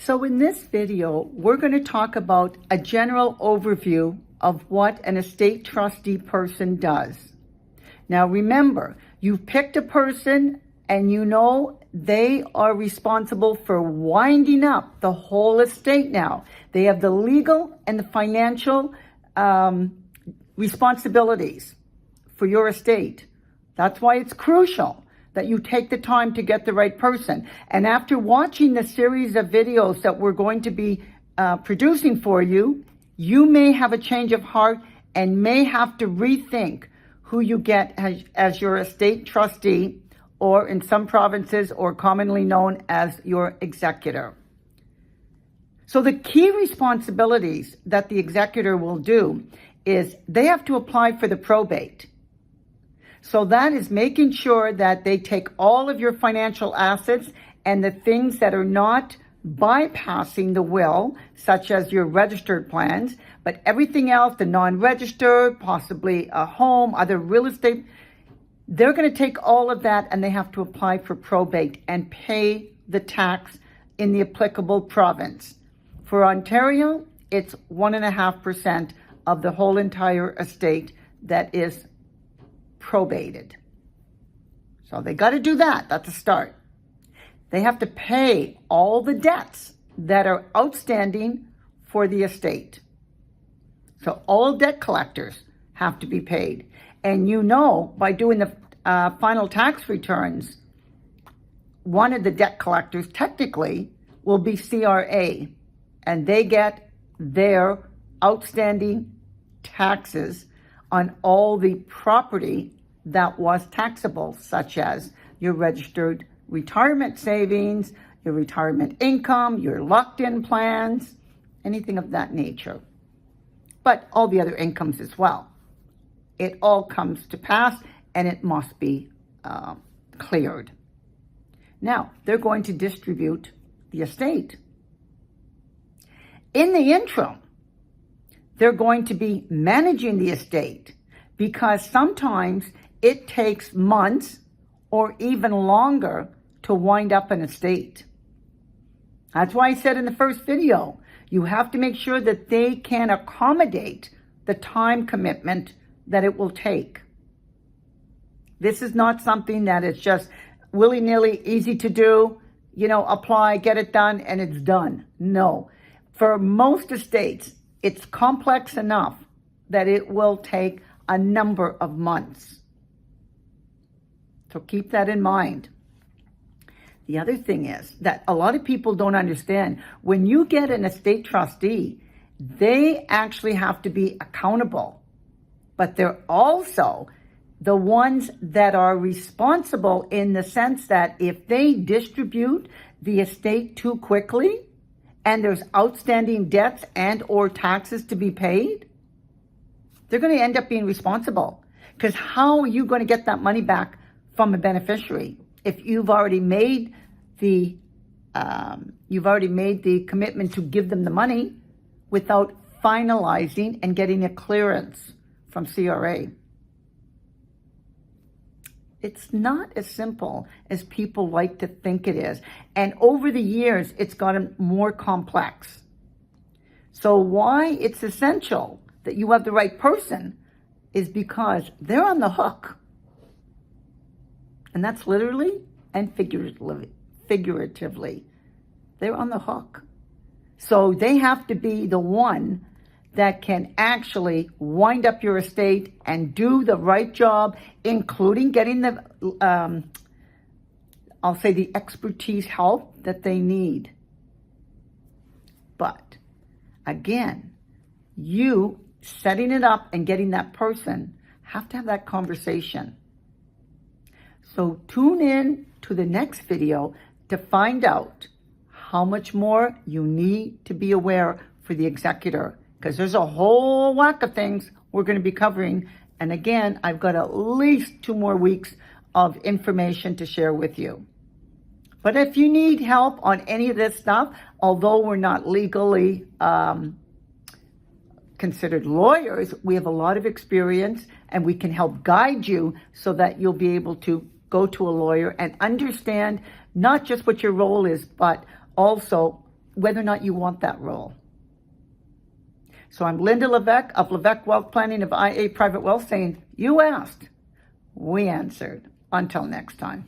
So in this video, we're going to talk about a general overview of what an estate trustee person does. Now remember, you've picked a person and you know they are responsible for winding up the whole estate now. They have the legal and the financial responsibilities for your estate. That's why it's crucial that you take the time to get the right person. And after watching the series of videos that we're going to be producing for you, you may have a change of heart and may have to rethink who you get as your estate trustee, or in some provinces, or commonly known as your executor. So the key responsibilities that the executor will do is they have to apply for the probate. So that is making sure that they take all of your financial assets and the things that are not bypassing the will, such as your registered plans, but everything else, the non-registered, possibly a home, other real estate, they're going to take all of that and they have to apply for probate and pay the tax in the applicable province. For Ontario, it's 1.5% of the whole entire estate that is probated. So they got to do that. That's a start. They have to pay all the debts that are outstanding for the estate. So all debt collectors have to be paid. And you know, by doing the final tax returns, one of the debt collectors technically will be CRA, and they get their outstanding taxes on all the property that was taxable, such as your registered retirement savings, your retirement income, your locked-in plans, anything of that nature. But all the other incomes as well. It all comes to pass and it must be cleared. Now, they're going to distribute the estate. In the interim, they're going to be managing the estate, because sometimes it takes months or even longer to wind up an estate. That's why I said in the first video, you have to make sure that they can accommodate the time commitment that it will take. This is not something that is just willy-nilly, easy to do, apply, get it done, and it's done. No. For most estates, it's complex enough that it will take a number of months. So keep that in mind. The other thing is that a lot of people don't understand. When you get an estate trustee, they actually have to be accountable, but they're also the ones that are responsible in the sense that if they distribute the estate too quickly and there's outstanding debts and or taxes to be paid, they're going to end up being responsible. Because how are you going to get that money back from a beneficiary if you've already made the commitment to give them the money without finalizing and getting a clearance from CRA? It's not as simple as people like to think it is. And over the years, it's gotten more complex. So why it's essential that you have the right person is because they're on the hook. And that's literally and figuratively. They're on the hook. So they have to be the one that can actually wind up your estate and do the right job, including getting the, the expertise help that they need. But again, you setting it up and getting that person have to have that conversation. So tune in to the next video to find out how much more you need to be aware for the executor, because there's a whole whack of things we're going to be covering. And again, I've got at least 2 more weeks of information to share with you. But if you need help on any of this stuff, although we're not legally considered lawyers, we have a lot of experience and we can help guide you so that you'll be able to go to a lawyer and understand not just what your role is, but also whether or not you want that role. So I'm Linda Levesque of Levesque Wealth Planning of IA Private Wealth saying, you asked, we answered. Until next time.